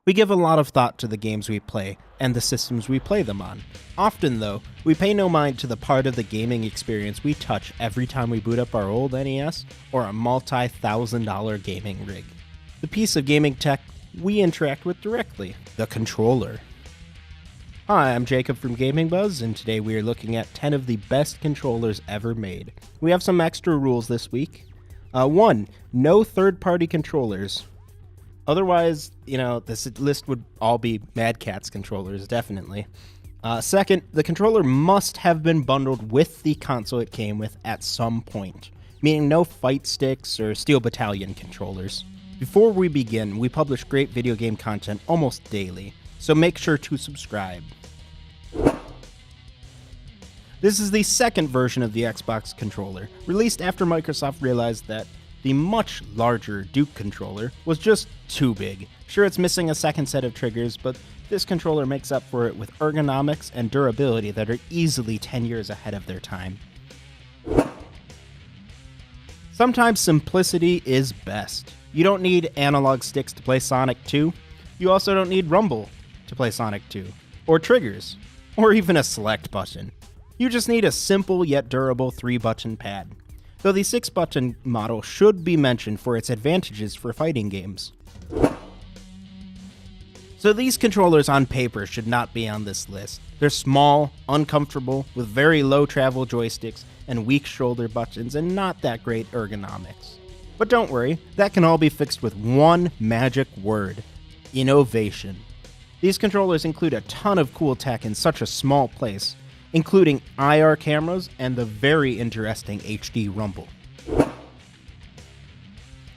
We give a lot of thought to the games we play and the systems we play them on. Often, though, we pay no mind to the part of the gaming experience we touch every time we boot up our old NES or a multi-$1,000 gaming rig. The piece of gaming tech we interact with directly, the controller. Hi, I'm Jacob from Gaming Buzz, and today we are looking at 10 of the best controllers ever made. We have some extra rules this week. 1. No third-party controllers. Otherwise, this list would all be Mad Catz controllers, definitely. Second, the controller must have been bundled with the console it came with at some point, meaning no fight sticks or Steel Battalion controllers. Before we begin, we publish great video game content almost daily, so make sure to subscribe. This is the second version of the Xbox controller, released after Microsoft realized that the much larger Duke controller was just too big. Sure, it's missing a second set of triggers, but this controller makes up for it with ergonomics and durability that are easily 10 years ahead of their time. Sometimes simplicity is best. You don't need analog sticks to play Sonic 2. You also don't need Rumble to play Sonic 2, or triggers, or even a select button. You just need a simple yet durable 3-button pad. Though the 6-button model should be mentioned for its advantages for fighting games. So these controllers on paper should not be on this list. They're small, uncomfortable, with very low travel joysticks and weak shoulder buttons and not that great ergonomics. But don't worry, that can all be fixed with one magic word: innovation. These controllers include a ton of cool tech in such a small place, including IR cameras and the very interesting HD Rumble.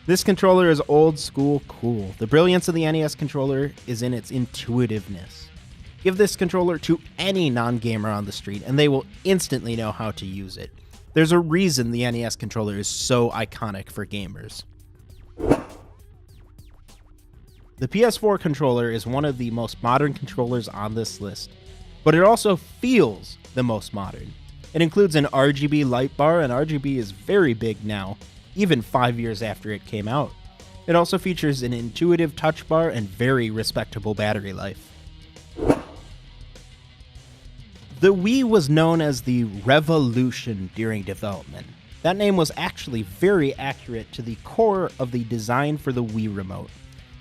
This controller is old school cool. The brilliance of the NES controller is in its intuitiveness. Give this controller to any non-gamer on the street and they will instantly know how to use it. There's a reason the NES controller is so iconic for gamers. The PS4 controller is one of the most modern controllers on this list, but it also feels the most modern. It includes an RGB light bar, and RGB is very big now, even 5 years after it came out. It also features an intuitive touch bar and very respectable battery life. The Wii was known as the Revolution during development. That name was actually very accurate to the core of the design for the Wii remote.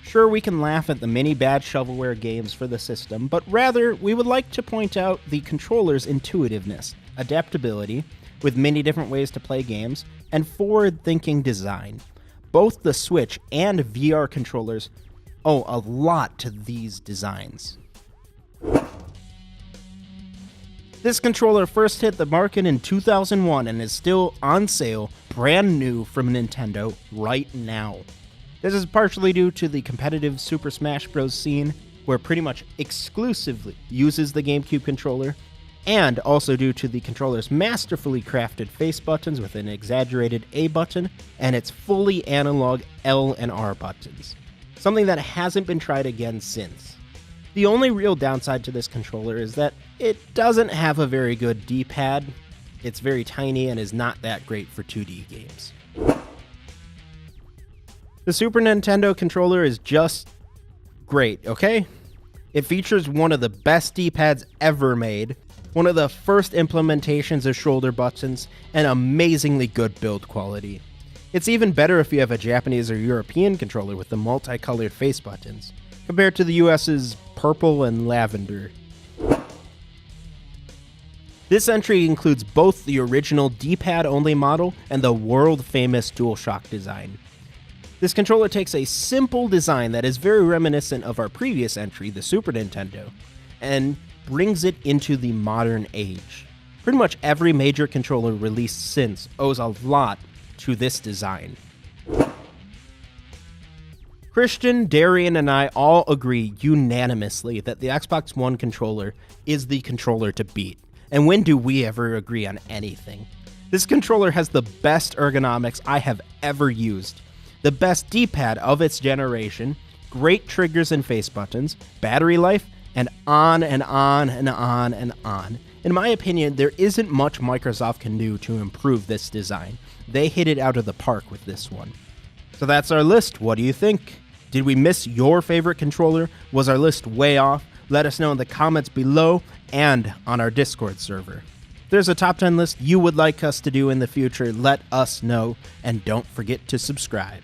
Sure, we can laugh at the many bad shovelware games for the system, but rather, we would like to point out the controller's intuitiveness, adaptability, with many different ways to play games, and forward-thinking design. Both the Switch and VR controllers owe a lot to these designs. This controller first hit the market in 2001 and is still on sale, brand new from Nintendo right now. This is partially due to the competitive Super Smash Bros. Scene, where pretty much exclusively uses the GameCube controller, and also due to the controller's masterfully crafted face buttons with an exaggerated A button and its fully analog L and R buttons, something that hasn't been tried again since. The only real downside to this controller is that it doesn't have a very good D-pad. It's very tiny and is not that great for 2D games. The Super Nintendo controller is just great, okay? It features one of the best D-pads ever made, one of the first implementations of shoulder buttons, and amazingly good build quality. It's even better if you have a Japanese or European controller with the multicolored face buttons, compared to the US's purple and lavender. This entry includes both the original D-pad only model and the world-famous DualShock design. This controller takes a simple design that is very reminiscent of our previous entry, the Super Nintendo, and brings it into the modern age. Pretty much every major controller released since owes a lot to this design. Christian, Darian, and I all agree unanimously that the Xbox One controller is the controller to beat. And when do we ever agree on anything? This controller has the best ergonomics I have ever used, the best D-pad of its generation, great triggers and face buttons, battery life, and on and on and on and on. In my opinion, there isn't much Microsoft can do to improve this design. They hit it out of the park with this one. So that's our list. What do you think? Did we miss your favorite controller? Was our list way off? Let us know in the comments below and on our Discord server. If there's a top 10 list you would like us to do in the future, let us know, and don't forget to subscribe.